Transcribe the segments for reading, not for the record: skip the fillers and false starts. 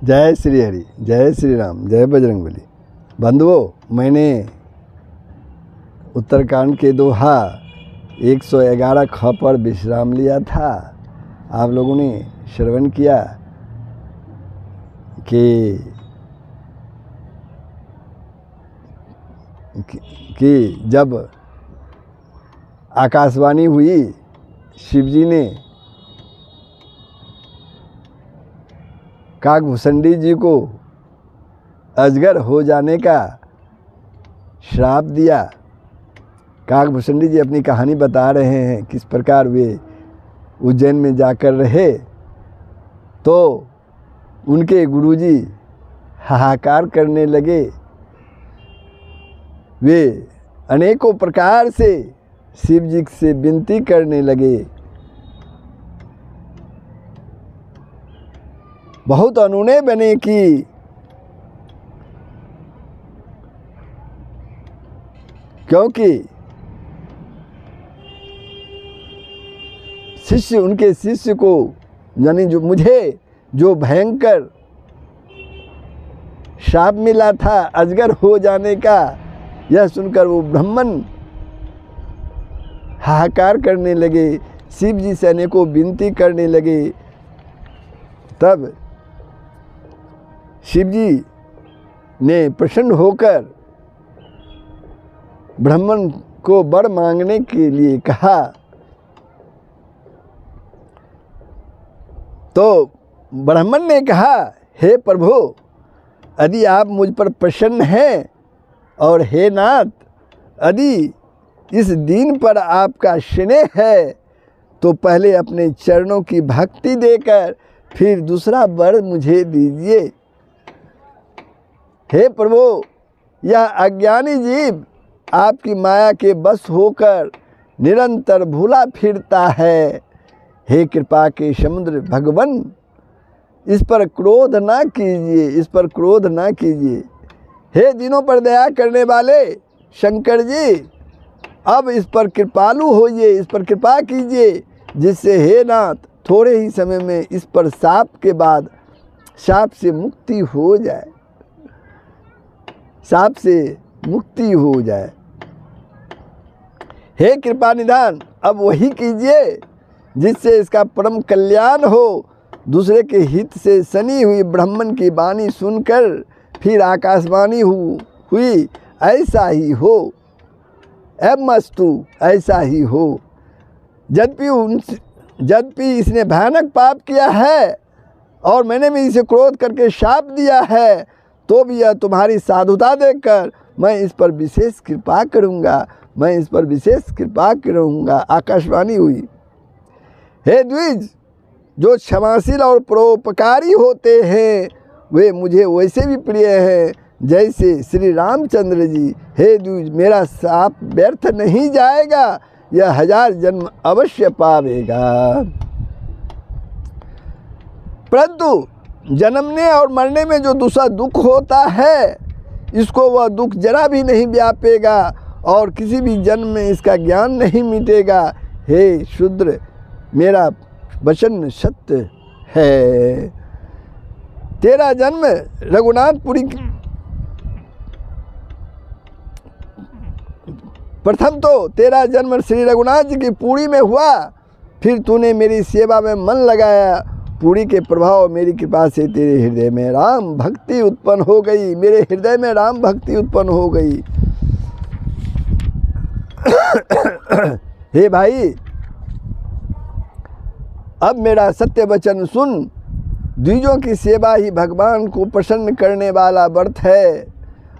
जय श्री हरि, जय श्री राम, जय बजरंगबली। बंधुओं, मैंने उत्तरकांड के दोहा 111 ख पर विश्राम लिया था। आप लोगों ने श्रवण किया कि जब आकाशवाणी हुई, शिवजी ने काकभूषणी जी को अजगर हो जाने का श्राप दिया। काकभूषणी जी अपनी कहानी बता रहे हैं किस प्रकार वे उज्जैन में जाकर रहे तो उनके गुरुजी हाहाकार करने लगे। वे अनेकों प्रकार से शिव जी से विनती करने लगे। बहुत अनुनय बने कि क्योंकि उनके शिष्य को यानी जो भयंकर शाप मिला था अजगर हो जाने का, यह सुनकर वो ब्राह्मण हाहाकार करने लगे, शिव जी से अनेकों विनती करने लगे। तब शिव जी ने प्रसन्न होकर ब्राह्मण को वर मांगने के लिए कहा। तो ब्राह्मण ने कहा, हे प्रभु, यदि आप मुझ पर प्रसन्न हैं और हे नाथ, यदि इस दीन पर आपका स्नेह है तो पहले अपने चरणों की भक्ति देकर फिर दूसरा वर मुझे दीजिए। हे प्रभु, यह अज्ञानी जीव आपकी माया के बस होकर निरंतर भूला फिरता है। हे कृपा के समुद्र भगवान, इस पर क्रोध ना कीजिए, इस पर क्रोध ना कीजिए। हे दिनों पर दया करने वाले शंकर जी, अब इस पर कृपालु होइए, इस पर कृपा कीजिए, जिससे हे नाथ थोड़े ही समय में इस पर शाप के बाद शाप से मुक्ति हो जाए, शाप से मुक्ति हो जाए। हे कृपा निधान, अब वही कीजिए जिससे इसका परम कल्याण हो। दूसरे के हित से सनी हुई ब्राह्मण की वाणी सुनकर फिर आकाशवाणी हुई, ऐसा ही हो, एवमस्तु, ऐसा ही हो। यद्यपि इसने भयानक पाप किया है और मैंने भी इसे क्रोध करके शाप दिया है, तो भी यह तुम्हारी साधुता देखकर मैं इस पर विशेष कृपा करूँगा, मैं इस पर विशेष कृपा करूँगा। आकाशवाणी हुई, हे द्विज, जो क्षमाशील और परोपकारी होते हैं वे मुझे वैसे भी प्रिय हैं जैसे श्री रामचंद्र जी। हे द्विज, मेरा शाप व्यर्थ नहीं जाएगा, यह 1000 जन्म अवश्य पावेगा। परंतु जन्मने और मरने में जो दूसरा दुख होता है, इसको वह दुख जरा भी नहीं व्यापेगा और किसी भी जन्म में इसका ज्ञान नहीं मिटेगा। हे शूद्र, मेरा वचन सत्य है। तेरा जन्म रघुनाथपुरी, प्रथम तो तेरा जन्म श्री रघुनाथ जी की पुरी में हुआ, फिर तूने मेरी सेवा में मन लगाया। पुरी के प्रभाव मेरी कृपा से तेरे हृदय में राम भक्ति उत्पन्न हो गई, मेरे हृदय में राम भक्ति उत्पन्न हो गई। हे भाई, अब मेरा सत्य वचन सुन। द्विजों की सेवा ही भगवान को प्रसन्न करने वाला व्रत है।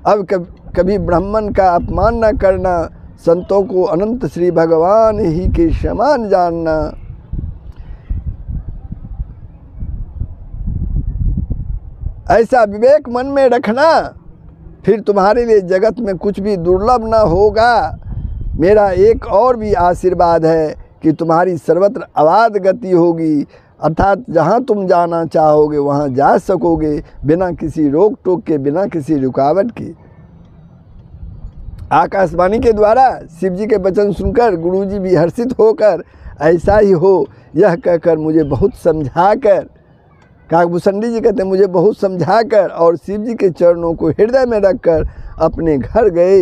अब कभी ब्राह्मण का अपमान न करना, संतों को अनंत श्री भगवान ही के समान जानना। ऐसा विवेक मन में रखना, फिर तुम्हारे लिए जगत में कुछ भी दुर्लभ न होगा। मेरा एक और भी आशीर्वाद है कि तुम्हारी सर्वत्र अबाध गति होगी, अर्थात जहाँ तुम जाना चाहोगे वहाँ जा सकोगे, बिना किसी रोक टोक के, बिना किसी रुकावट के। आकाशवाणी के द्वारा शिव जी के वचन सुनकर गुरुजी भी हर्षित होकर ऐसा ही हो यह कहकर मुझे बहुत समझाकर काकभूषणी जी कहते हैं मुझे बहुत समझाकर और शिव जी के चरणों को हृदय में रखकर अपने घर गए।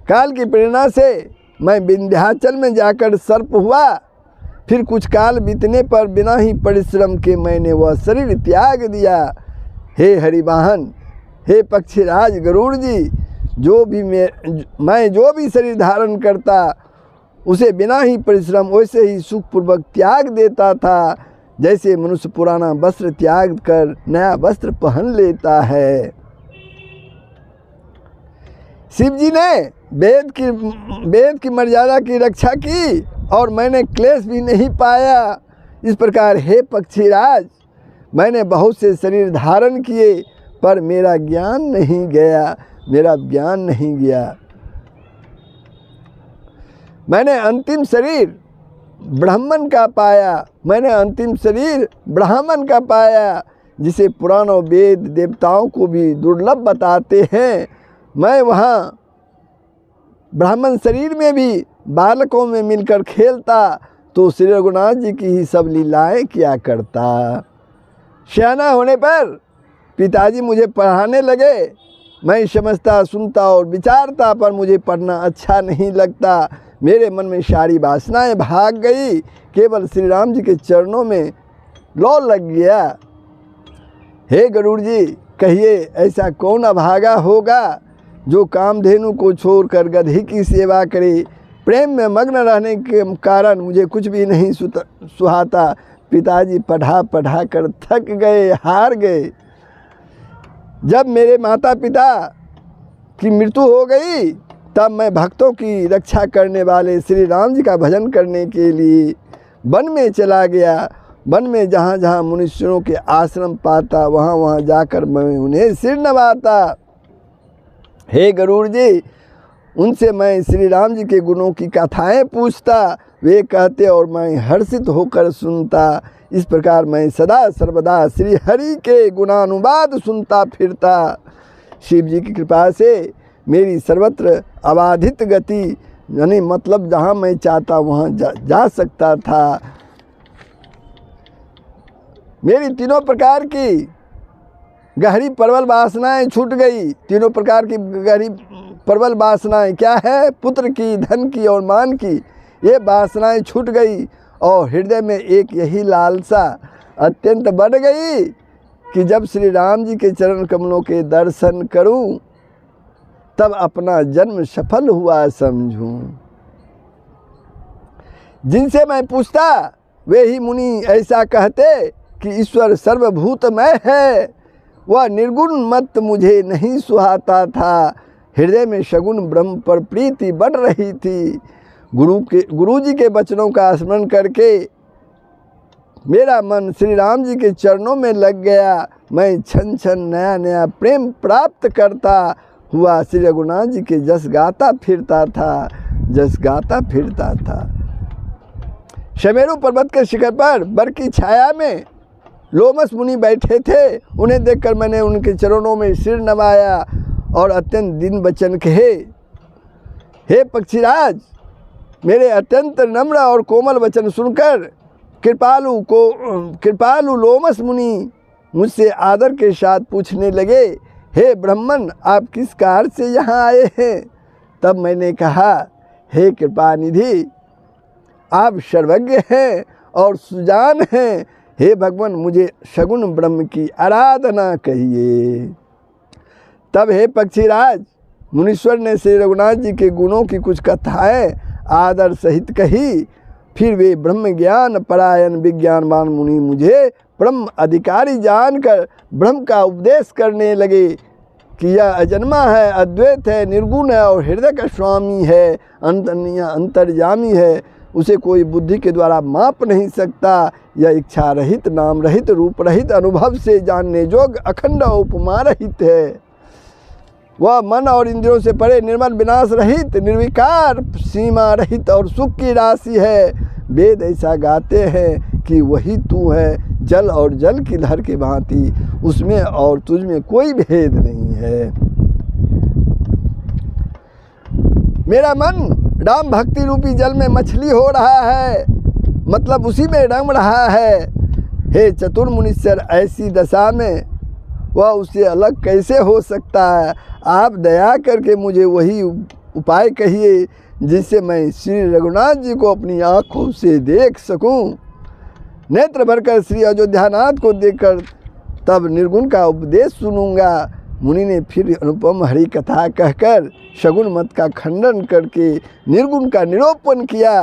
काल की प्रेरणा से मैं विंध्याचल में जाकर सर्प हुआ। फिर कुछ काल बीतने पर बिना ही परिश्रम के मैंने वह शरीर त्याग दिया। हे हरिवाहन, हे पक्षीराज गरुड़ जी, मैं जो भी शरीर धारण करता उसे बिना ही परिश्रम वैसे ही सुखपूर्वक त्याग देता था, जैसे मनुष्य पुराना वस्त्र त्याग कर नया वस्त्र पहन लेता है। शिव जी ने वेद की मर्यादा की रक्षा की और मैंने क्लेश भी नहीं पाया। इस प्रकार हे पक्षीराज, मैंने बहुत से शरीर धारण किए पर मेरा ज्ञान नहीं गया। मैंने अंतिम शरीर ब्राह्मण का पाया, जिसे पुराणों वेद देवताओं को भी दुर्लभ बताते हैं। मैं वहाँ ब्राह्मण शरीर में भी बालकों में मिलकर खेलता तो श्री रघुनाथ जी की ही सब लीलाएं किया करता। सियाना होने पर पिताजी मुझे पढ़ाने लगे। मैं समझता, सुनता और विचारता, पर मुझे पढ़ना अच्छा नहीं लगता। मेरे मन में सारी वासनाएं भाग गई। केवल श्री राम जी के चरणों में लौ लग गया। हे गरुड़ जी, कहिए ऐसा कौन अभागा होगा जो कामधेनु को छोड़कर गधी की सेवा करे। प्रेम में मग्न रहने के कारण मुझे कुछ भी नहीं सुहाता। पिताजी पढ़ा कर थक गए, हार गए। जब मेरे माता पिता की मृत्यु हो गई तब मैं भक्तों की रक्षा करने वाले श्री राम जी का भजन करने के लिए वन में चला गया। वन में जहाँ जहाँ मनुष्यों के आश्रम पाता वहाँ जाकर मैं उन्हें सिर नवाता। हे गरुड़ जी, उनसे मैं श्री राम जी के गुणों की कथाएं पूछता। वे कहते और मैं हर्षित होकर सुनता। इस प्रकार मैं सदा सर्वदा श्री हरि के गुणानुवाद सुनता फिरता। शिव जी की कृपा से मेरी सर्वत्र अबाधित गति, यानी मतलब जहाँ मैं चाहता वहाँ जा सकता था। मेरी तीनों प्रकार की गहरी प्रबल वासनाएं छूट गई। तीनों प्रकार की गहरी प्रबल वासनाएं क्या है? पुत्र की, धन की और मान की। ये वासनाएं छूट गई और हृदय में एक यही लालसा अत्यंत बढ़ गई कि जब श्री राम जी के चरण कमलों के दर्शन करूं तब अपना जन्म सफल हुआ समझूं। जिनसे मैं पूछता वे ही मुनि ऐसा कहते कि ईश्वर सर्वभूतमय है। वह निर्गुण मत मुझे नहीं सुहाता था। हृदय में सगुण ब्रह्म पर प्रीति बढ़ रही थी। गुरु जी के वचनों का स्मरण करके मेरा मन श्री राम जी के चरणों में लग गया। मैं क्षण क्षण नया नया प्रेम प्राप्त करता हुआ श्री रघुनाथ जी के जस गाता फिरता था। शमेरु पर्वत के शिखर पर बर की छाया में लोमस मुनि बैठे थे। उन्हें देखकर मैंने उनके चरणों में सिर नवाया और अत्यंत दीन वचन कहे। हे पक्षीराज, मेरे अत्यंत नम्र और कोमल वचन सुनकर कृपालु लोमस मुनि मुझसे आदर के साथ पूछने लगे, हे ब्राह्मण, आप किस कार्य से यहाँ आए हैं? तब मैंने कहा, हे कृपानिधि, आप सर्वज्ञ हैं और सुजान हैं। हे भगवान, मुझे सगुण ब्रह्म की आराधना कहिए। तब हे पक्षीराज, मुनीश्वर ने श्री रघुनाथ जी के गुणों की कुछ कथाएं आदर सहित कही। फिर वे ब्रह्म ज्ञान परायण विज्ञानवान मुनि मुझे ब्रह्म अधिकारी जानकर ब्रह्म का उपदेश करने लगे कि यह अजन्मा है, अद्वैत है, निर्गुण है और हृदय का स्वामी है, अंतर्यामी है। उसे कोई बुद्धि के द्वारा माप नहीं सकता। यह इच्छा रहित, नाम रहित, रूप रहित, अनुभव से जानने योग्य, अखंड उपमा रहित है। वह मन और इंद्रियों से परे, निर्मल, विनाश रहित, निर्विकार, सीमा रहित और सुख की राशि है। वेद ऐसा गाते हैं कि वही तू है, जल और जल की लहर की भांति। उसमें और तुझ में कोई भेद नहीं है। मेरा मन राम भक्ति रूपी जल में मछली हो रहा है, मतलब उसी में रम रहा है। हे चतुर मुनीश्वर, ऐसी दशा में वह उससे अलग कैसे हो सकता है? आप दया करके मुझे वही उपाय कहिए जिससे मैं श्री रघुनाथ जी को अपनी आँखों से देख सकूं। नेत्र भरकर श्री अयोध्यानाथ को देखकर तब निर्गुण का उपदेश सुनूंगा। मुनि ने फिर अनुपम हरि कथा कहकर शगुन मत का खंडन करके निर्गुण का निरूपण किया।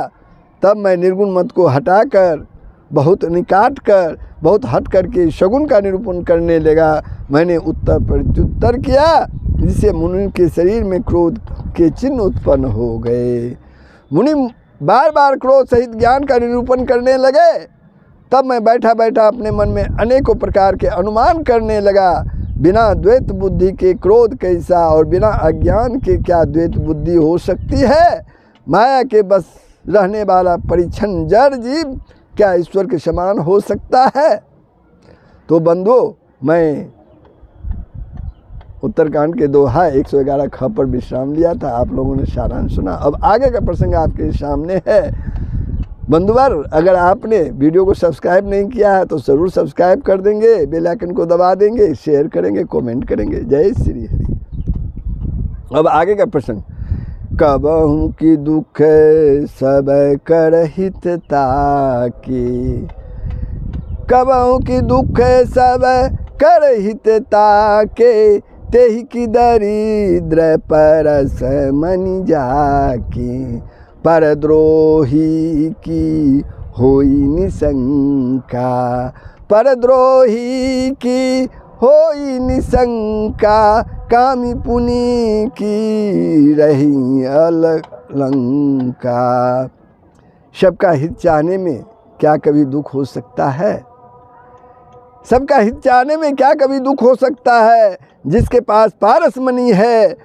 तब मैं निर्गुण मत को हटाकर बहुत निकाट कर बहुत हट करके शगुन का निरूपण करने लगा। मैंने उत्तर प्रत्युत्तर किया जिससे मुनि के शरीर में क्रोध के चिन्ह उत्पन्न हो गए। मुनि बार बार क्रोध सहित ज्ञान का निरूपण करने लगे। तब मैं बैठा बैठा अपने मन में अनेकों प्रकार के अनुमान करने लगा। बिना द्वैत बुद्धि के क्रोध कैसा और बिना अज्ञान के क्या द्वैत बुद्धि हो सकती है? माया के बस रहने वाला परिच्छन जड़ जीव क्या ईश्वर के समान हो सकता है? तो बंधुओं, मैं उत्तरकांड के दोहा 111 ख पर विश्राम लिया था। आप लोगों ने सारांश सुना। अब आगे का प्रसंग आपके सामने है। बंधुवर, अगर आपने वीडियो को सब्सक्राइब नहीं किया है तो ज़रूर सब्सक्राइब कर देंगे, बेल आइकन को दबा देंगे, शेयर करेंगे, कमेंट करेंगे। जय श्री हरि। अब आगे का प्रसंग। कबहू की दुख सब कर हित ताके, कबहू की दुख सब कर हित ताके, तेहि की दरिद्र परस मनि जाके, परद्रोही की होई निशंका, परद्रोही की होई निशंका, कामी पुनि की रही अलंका। सबका हित चाहने में क्या कभी दुख हो सकता है? सबका हित चाहने में क्या कभी दुख हो सकता है? जिसके पास पारसमणि है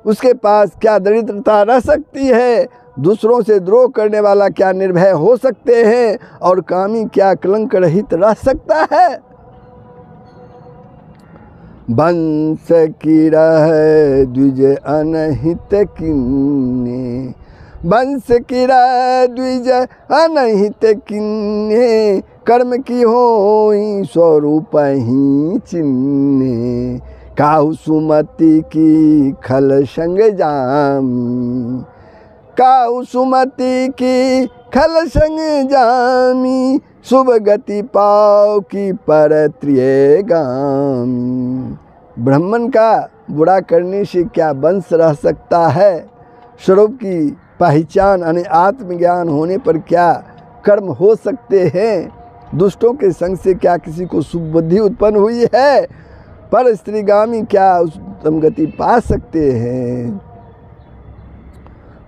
उसके पास क्या दरिद्रता रह सकती है? दूसरों से द्रोह करने वाला क्या निर्भय हो सकते हैं? और कामी क्या कलंक रहित रह सकता है? बंस की रह द्विज अनहित किन्ने, बंस की रह द्विज अनहित किन्ने, कर्म की होई स्वरूप ही चिन्ने, काहू सुमति की खल संग जामी, काहू सुमति की खल संग जामी, शुभ गति पाव की परत्रिय गामी। ब्राह्मण का बुरा करने से क्या वंश रह सकता है? स्वरूप की पहचान यानी आत्मज्ञान होने पर क्या कर्म हो सकते हैं? दुष्टों के संग से क्या किसी को शुभ बुद्धि उत्पन्न हुई है? पर स्त्रीगामी क्या उत्तम गति पा सकते हैं?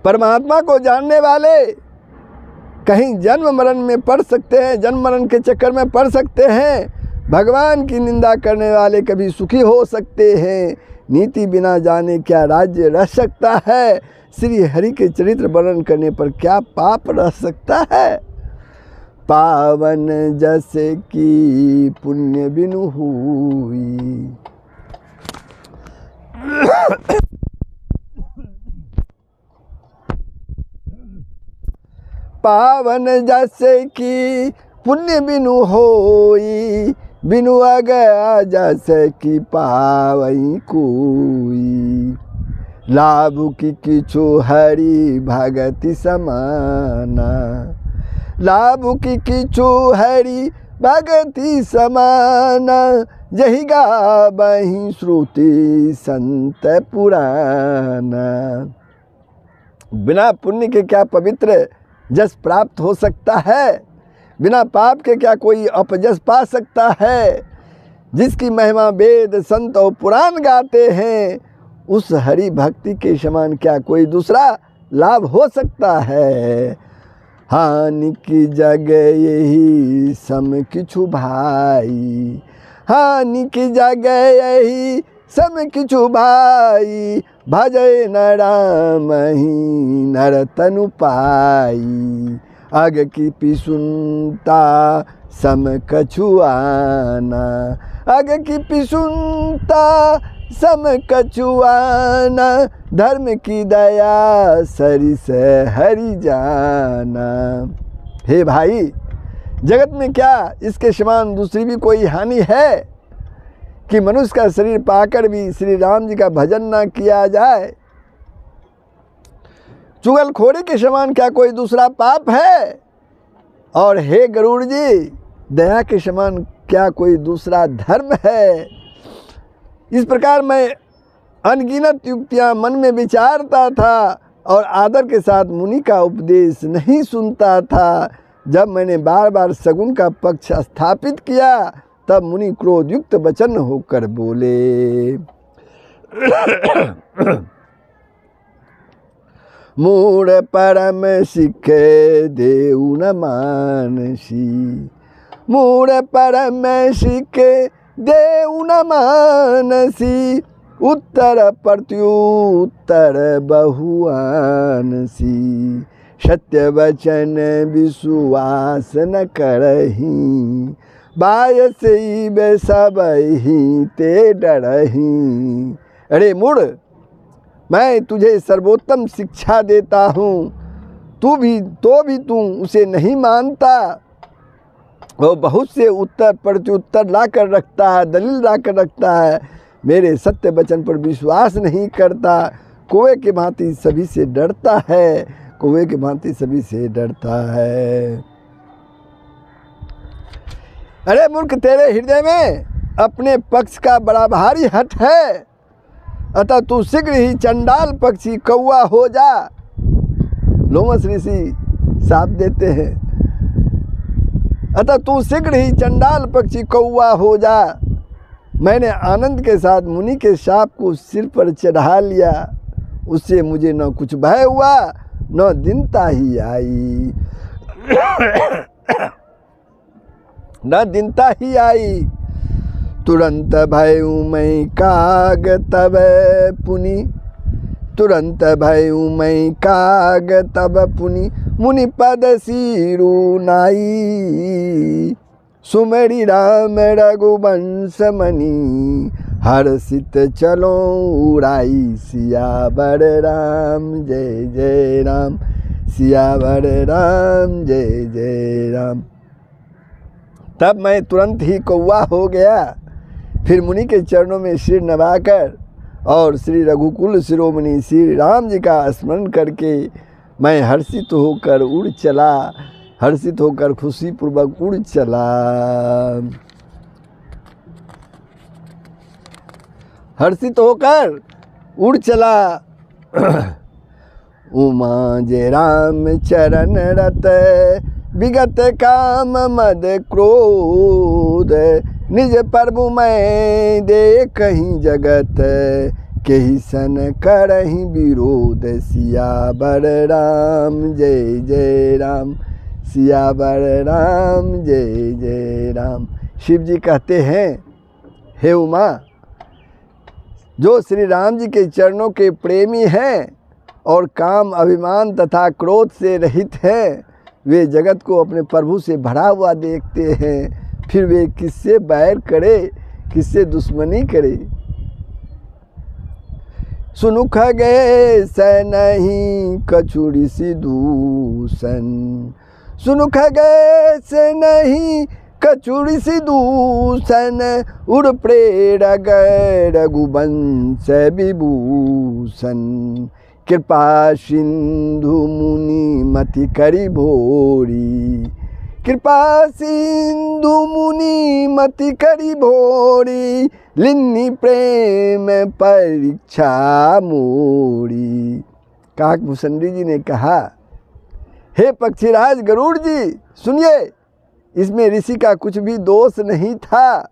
परमात्मा को जानने वाले कहीं जन्म मरण में पड़ सकते हैं, जन्म मरण के चक्कर में पड़ सकते हैं। भगवान की निंदा करने वाले कभी सुखी हो सकते हैं। नीति बिना जाने क्या राज्य रह सकता है? श्री हरि के चरित्र वर्णन करने पर क्या पाप रह सकता है? पावन जैसे की पुण्य बिनु हुई, पावन जैसे की पुण्य बिनु होई, बिनु अगया जैसे की पावई कोई, लाभ की किछु हरि भगति समाना, लाभ की किछु हरि भगति समाना, जहि गावहि श्रुति संत पुराना। बिना पुण्य के क्या पवित्र जस प्राप्त हो सकता है? बिना पाप के क्या कोई अपजस पा सकता है? जिसकी महिमा वेद संत और पुराण गाते हैं, उस हरि भक्ति के समान क्या कोई दूसरा लाभ हो सकता है? हानि की जगह यही सम किछु भाई, हानि की जगह यही सम किछु भाई, भजय न राम ही नर तनु पाई, अग की पिसुनता सम कछुआना, अग की पिसुनता सम कछुआना, धर्म की दया सरिस हरि जाना। हे भाई, जगत में क्या इसके समान दूसरी भी कोई हानि है कि मनुष्य का शरीर पाकर भी श्री राम जी का भजन ना किया जाए? चुगलखोरी के समान क्या कोई दूसरा पाप है? और हे गरुड़ जी, दया के समान क्या कोई दूसरा धर्म है? इस प्रकार मैं अनगिनत युक्तियां मन में विचारता था और आदर के साथ मुनि का उपदेश नहीं सुनता था। जब मैंने बार बार सगुन का पक्ष स्थापित किया तब मुनि क्रोधयुक्त वचन होकर बोले। मूढ़ परम सिखे देऊ न मानसी, मूढ़ परम सिखे देऊ न मानसी, उत्तर प्रत्युत्तर बहुआनसी, सत्य वचन विश्वास न करही, बायस बे सबहि ते डरही। अरे मूढ़, मैं तुझे सर्वोत्तम शिक्षा देता हूँ, तू उसे नहीं मानता। वो बहुत से उत्तर प्रत्युत्तर ला कर रखता है, दलील ला कर रखता है, मेरे सत्य वचन पर विश्वास नहीं करता, कौवे के भांति सभी से डरता है, कौवे के भांति सभी से डरता है। अरे मूर्ख, तेरे हृदय में अपने पक्ष का बड़ा भारी हठ है, अतः तू शीघ्र ही चंडाल पक्षी कौवा हो जा। लोमस ऋषि शाप देते हैं, अतः तू शीघ्र ही चंडाल पक्षी कौवा हो जा। मैंने आनंद के साथ मुनि के शाप को सिर पर चढ़ा लिया, उससे मुझे न कुछ भय हुआ न दीनता ही आई, न दीनता ही आई। तुरंत भयउ मैं काग तब पुनि, तुरंत भयउ मैं काग तब पुनि, मुनि पद सिरु नाई, सुमरि राम रघुवंश मणि, हर्षित चलो उड़ाई, सियावर राम जय जय राम, सियावर राम जय जय राम। तब मैं तुरंत ही कौवा हो गया। फिर मुनि के चरणों में सिर नवाकर और श्री रघुकुल शिरोमणि श्री राम जी का स्मरण करके मैं हर्षित होकर उड़ चला, हर्षित होकर खुशीपूर्वक उड़ चला, हर्षित होकर उड़ चला। उमा जय राम चरण रत, विगत काम मद क्रोध, निज प्रभु मैं देखहि जगत, केहि सन करहि विरोध, सियावर राम जय जय राम, सियावर राम जय जय राम। शिव जी कहते हैं, हे उमा, जो श्री राम जी के चरणों के प्रेमी हैं और काम अभिमान तथा क्रोध से रहित हैं, वे जगत को अपने प्रभु से भरा हुआ देखते हैं, फिर वे किससे बैर करे, किससे दुश्मनी करे। सुनुख गए से नहीं कछुड़ी सी दूषण, सुनुख गए से नहीं कछुड़ी सी दूषण, उड़ प्रेरग रघुवंश विभूषण, कृपा सिंधु मुनि मति करी भोरी, कृपा सिंधु मुनि मति करी भोरी, लिन्नी प्रेम परीक्षा मोरी। काकभूषणी जी ने कहा, हे पक्षीराज गरुड़ जी, सुनिए, इसमें ऋषि का कुछ भी दोष नहीं था।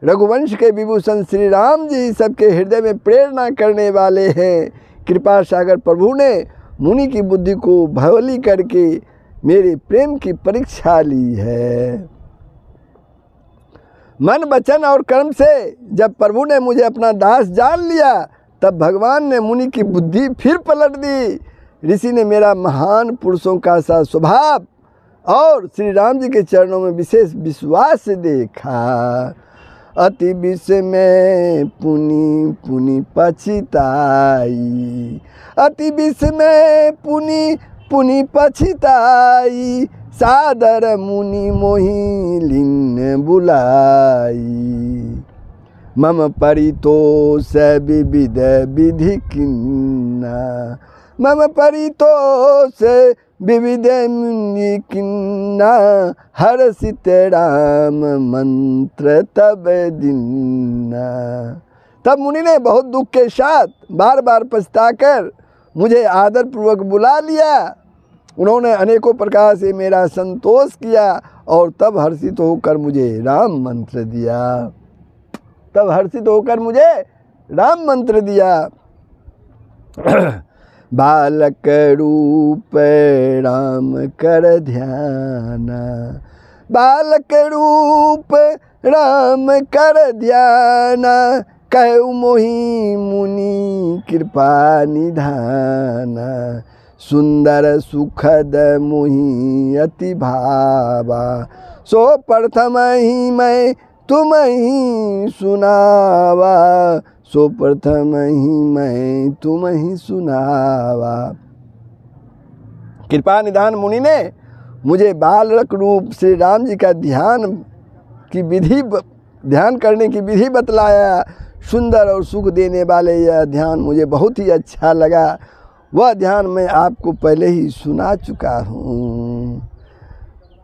रघुवंश के विभूषण श्री राम जी सबके हृदय में प्रेरणा करने वाले हैं। कृपा सागर प्रभु ने मुनि की बुद्धि को भवली करके मेरे प्रेम की परीक्षा ली है। मन वचन और कर्म से जब प्रभु ने मुझे अपना दास जान लिया, तब भगवान ने मुनि की बुद्धि फिर पलट दी। ऋषि ने मेरा महान पुरुषों का सा स्वभाव और श्री राम जी के चरणों में विशेष विश्वास देखा। अति विष में पुनि पुनि पछिताई, अति विष में पुनि पुनि पछिताई, सादर मुनि मोहि लीन बुलाई। मम परितोष विविध विधि किन्ना, मम परितोष विविध मुनि किन्ना, हर्षित राम मंत्र तब दिन्ना। तब मुनि ने बहुत दुख के साथ बार बार पछताकर मुझे आदरपूर्वक बुला लिया। उन्होंने अनेकों प्रकार से मेरा संतोष किया और तब हर्षित होकर मुझे राम मंत्र दिया। तब हर्षित होकर मुझे राम मंत्र दिया। बालक रूप राम कर ध्याना, बालक रूप राम कर ध्याना, कहु मोहि मुनि कृपा निधाना। सुंदर सुखद मोहि अति भावा, सो प्रथम ही मैं तुम ही सुनावा, सो प्रथम ही मैं तुम ही सुनावा। कृपा निधान मुनि ने मुझे बालक रूप श्री राम जी का ध्यान करने की विधि बतलाया। सुंदर और सुख देने वाले यह ध्यान मुझे बहुत ही अच्छा लगा। वह ध्यान मैं आपको पहले ही सुना चुका हूँ।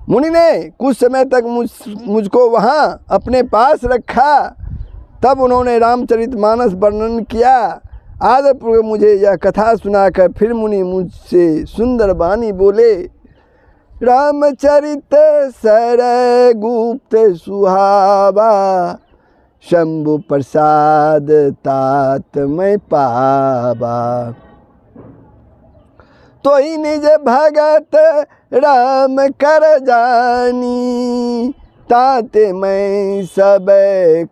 मुनि ने कुछ समय तक मुझको वहाँ अपने पास रखा। तब उन्होंने रामचरितमानस वर्णन किया। आदरपूर्वक मुझे यह कथा सुनाकर फिर मुनि मुझसे सुंदर वाणी बोले। रामचरित सर गुप्त सुहावा, शंभु प्रसाद तात मैं पावा। तो ही निज भगत राम कर जानी, ताते मैं सब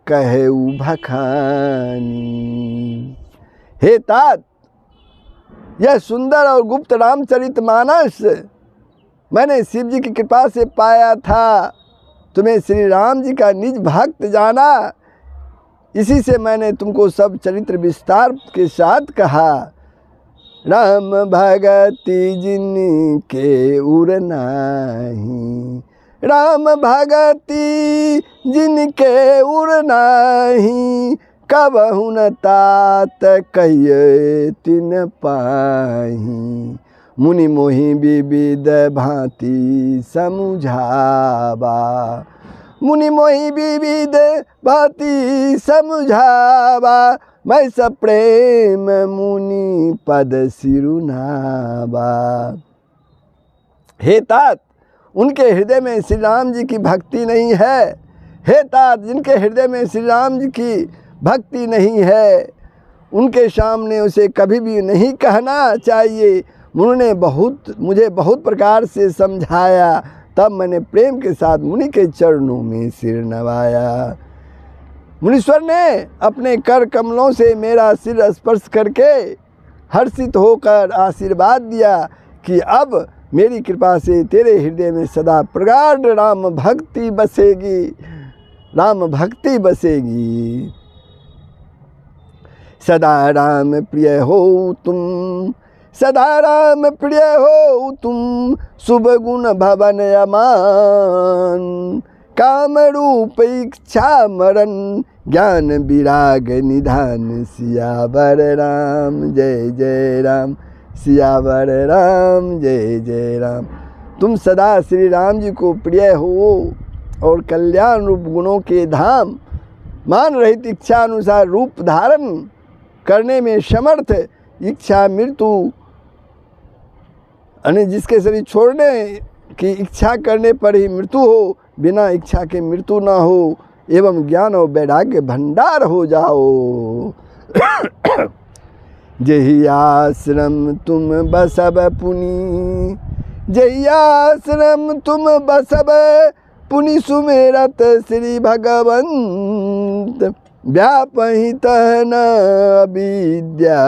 कहू भखानी। हे तात, यह सुंदर और गुप्त रामचरितमानस मैंने शिव जी की कृपा से पाया था। तुम्हें श्री राम जी का निज भक्त जाना, इसी से मैंने तुमको सब चरित्र विस्तार के साथ कहा। राम भगति जिनके उर नाही, राम भगति जिनके उर नाही, कबहु न तात कहिए तिन पाही। मुनि मोहि विविध भांति समुझावा, मुनि मोहि विविध भांति समुझावा। मैं सब प्रेम मुनि पद सिरुनावा। हे तात, उनके हृदय में श्री राम जी की भक्ति नहीं है। हे तात, जिनके हृदय में श्री राम जी की भक्ति नहीं है, उनके सामने उसे कभी भी नहीं कहना चाहिए। उन्होंने मुझे बहुत प्रकार से समझाया। तब मैंने प्रेम के साथ मुनि के चरणों में सिर नवाया। मुनीश्वर ने अपने कर कमलों से मेरा सिर स्पर्श करके हर्षित होकर आशीर्वाद दिया कि अब मेरी कृपा से तेरे हृदय में सदा प्रगाढ़ राम भक्ति बसेगी, राम भक्ति बसेगी। सदा राम प्रिय हो तुम, सदा राम प्रिय हो तुम, शुभ गुण भवन अमान। काम रूप इच्छा मरण, ज्ञान विराग निधान। सियावर राम जय जय राम, सियावर राम जय जय राम। तुम सदा श्री राम जी को प्रिय हो और कल्याण रूप गुणों के धाम, मान रहित इच्छा अनुसार रूप धारण करने में समर्थ, इच्छा मृत्यु यानी जिसके शरीर छोड़ने की इच्छा करने पर ही मृत्यु हो, बिना इच्छा के मृत्यु ना हो, एवं ज्ञान और वैराग्य भंडार हो जाओ। जही आश्रम तुम बसब पुनि, जही आश्रम तुम बसब पुनि, सुमेरत श्री भगवंत। व्यापहित न विद्या,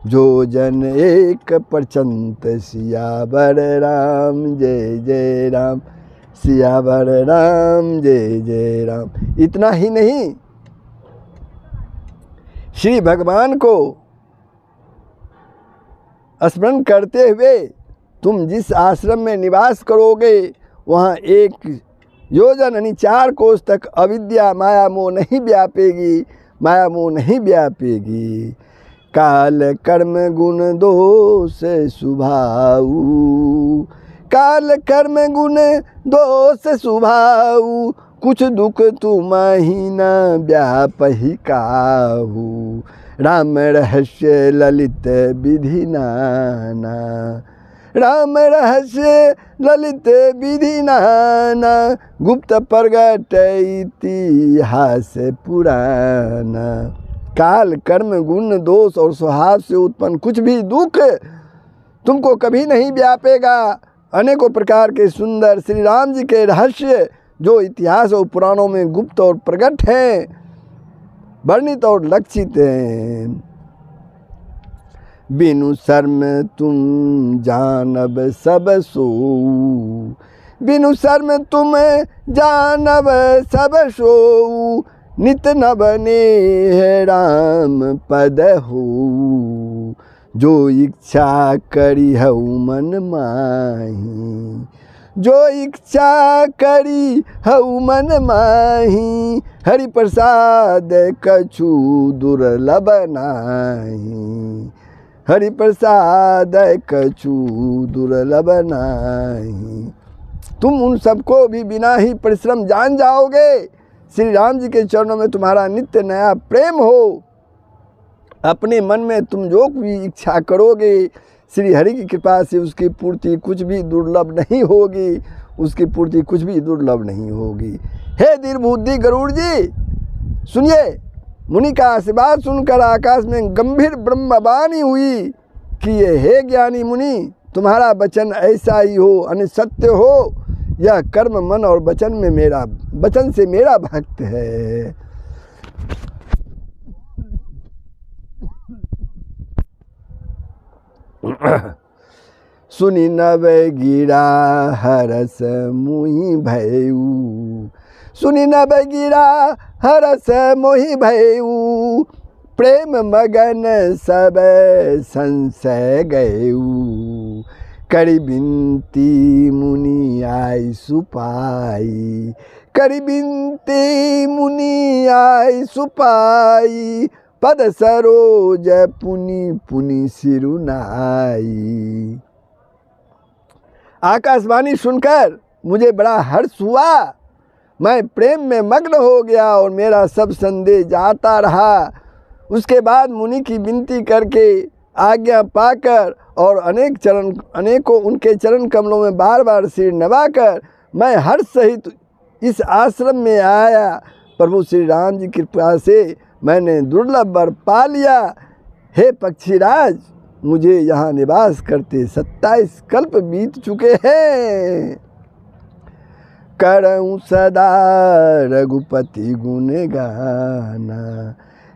जो जन एक प्रचंत। सियावर राम जय जय राम, सियावर राम जय जय राम। इतना ही नहीं, श्री भगवान को स्मरण करते हुए तुम जिस आश्रम में निवास करोगे वहाँ 1 योजन यानी 4 कोस तक अविद्या माया मोह नहीं व्यापेगी, माया मोह नहीं व्यापेगी। काल कर्म गुण दोष स्वभाव, काल कर्म गुण दोष स्वभाव, कुछ दुख तुम ही न व्यापहि काहू। राम रहस्य ललित विधि नाना, राम रहस्य ललित विधि नाना, गुप्त प्रगट इतिहास पुराना। काल कर्म गुण दोष और स्वभाव से उत्पन्न कुछ भी दुख तुमको कभी नहीं व्यापेगा। अनेकों प्रकार के सुंदर श्री राम जी के रहस्य जो इतिहास और पुराणों में गुप्त और प्रकट हैं, वर्णित और लक्षित हैं। बिनु शर्म तुम जानब सब सोऊ, बिनु शर्म तुम जानब सब सोऊ, नित न बने है राम पद हो। जो इच्छा करी हऊ मन माही, जो इच्छा करी हऊ मन माही, हरि प्रसाद कछु दुर्लभ नाही, हरि प्रसाद कछु दुर्लभ नाही। तुम उन सबको भी बिना ही परिश्रम जान जाओगे। श्री राम जी के चरणों में तुम्हारा नित्य नया प्रेम हो। अपने मन में तुम जो भी इच्छा करोगे श्री हरि की कृपा से उसकी पूर्ति कुछ भी दुर्लभ नहीं होगी, उसकी पूर्ति कुछ भी दुर्लभ नहीं होगी। हे दीर्घबुद्धि गरुड़ जी, सुनिए। मुनि का आशीर्वाद सुनकर आकाश में गंभीर ब्रह्मवाणी हुई कि ये हे ज्ञानी मुनि, तुम्हारा वचन ऐसा ही हो, अनिसत्य हो। यह कर्म मन और वचन में मेरा वचन से मेरा भक्त है। सुनि नव गिरा हरस मुहि भयऊ, सुनि नव गिरा हरस मोहि भयऊ, प्रेम मगन सब संशय गयऊ। करि बिनती मुनि आई सुपाई, करि बिनती मुनि आई सुपाई, पद सरोज पुनि पुनि सिरुनाई। आकाशवाणी सुनकर मुझे बड़ा हर्ष हुआ, मैं प्रेम में मग्न हो गया और मेरा सब संदेह जाता रहा। उसके बाद मुनि की विनती करके आज्ञा पाकर और अनेकों उनके चरण कमलों में बार बार सिर नवाकर मैं हर्ष सहित इस आश्रम में आया। प्रभु श्री राम जी की कृपा से मैंने दुर्लभ वर पा लिया। हे पक्षीराज, मुझे यहाँ निवास करते 27 कल्प बीत चुके हैं। करऊँ सदा रघुपति गुण गाना,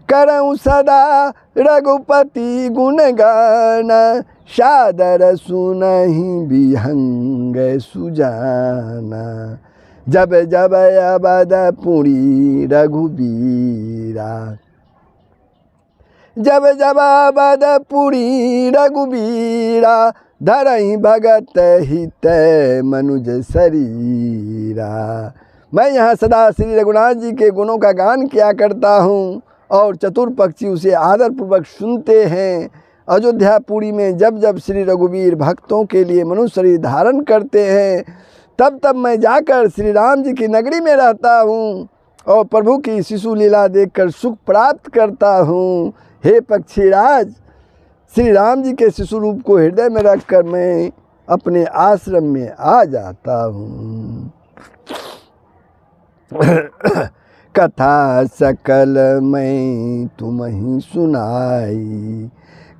करऊँ सदा रघुपति गुण गाना, सादर सुनहि विहंग सुजाना। जब जब अवधपुरी रघुबीरा, जब जब अवधपुरी रघुबीरा, धरहि भगत हित मनुज शरीरा। मैं यहाँ सदा श्री रघुनाथ जी के गुणों का गान किया करता हूँ और चतुर पक्षी उसे आदरपूर्वक सुनते हैं। अयोध्यापुरी में जब जब श्री रघुवीर भक्तों के लिए मनुष्य शरीर धारण करते हैं, तब तब मैं जाकर श्री राम जी की नगरी में रहता हूँ और प्रभु की शिशु लीला देखकर सुख प्राप्त करता हूँ। हे पक्षीराज, श्री राम जी के शिशु रूप को हृदय में रखकर मैं अपने आश्रम में आ जाता हूँ। कथा सकल मैं तुम्हीं सुनाई,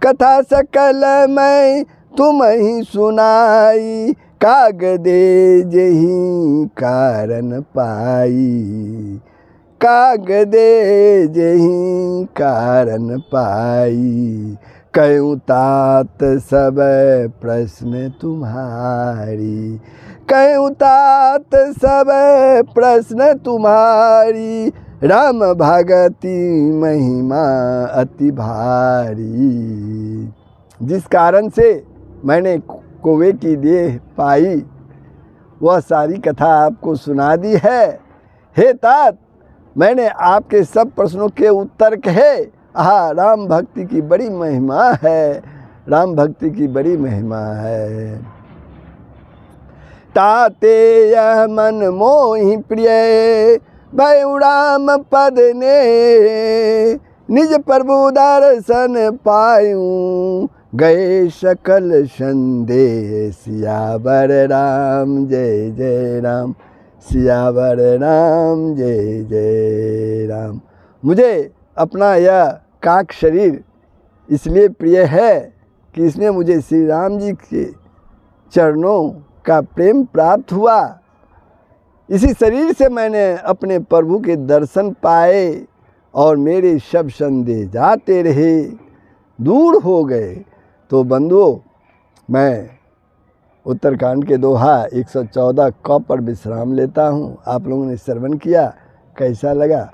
कथा सकल मैं तुम्हीं सुनाई, कागदे जही कारण पाई, कागदे जही कारण पाई। कहूँ तात सब प्रश्न तुम्हारी, कहूँ तात सब प्रश्न तुम्हारी, राम भगति महिमा अति भारी। जिस कारण से मैंने कौवे की देह पाई, वह सारी कथा आपको सुना दी है। हे तात, मैंने आपके सब प्रश्नों के उत्तर कहे। राम भक्ति की बड़ी महिमा है, राम भक्ति की बड़ी महिमा है। ताते यह मन मोहि प्रिय, भयउ राम पद ने, निज प्रभु दर्शन पायूं, गए सकल संदेह। सियावर राम जय जय राम, सियावर राम जय जय राम। मुझे अपना यह काक शरीर इसलिए प्रिय है कि इसमें मुझे श्री राम जी के चरणों का प्रेम प्राप्त हुआ। इसी शरीर से मैंने अपने प्रभु के दर्शन पाए और मेरे सब संदेह जाते रहे, दूर हो गए। तो बंधुओं, मैं उत्तरकांड के दोहा 114 क पर विश्राम लेता हूँ। आप लोगों ने श्रवण किया, कैसा लगा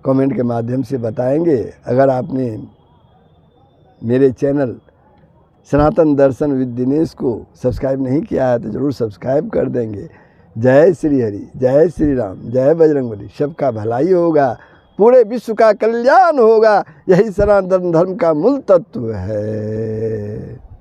कमेंट के माध्यम से बताएंगे। अगर आपने मेरे channel Sanatan Darshan with Dinesh को सब्सक्राइब नहीं किया है तो ज़रूर सब्सक्राइब कर देंगे। जय श्री हरि, जय श्री राम, जय बजरंगबली। सबका भलाई होगा, पूरे विश्व का कल्याण होगा। यही सनातन धर्म का मूल तत्व है।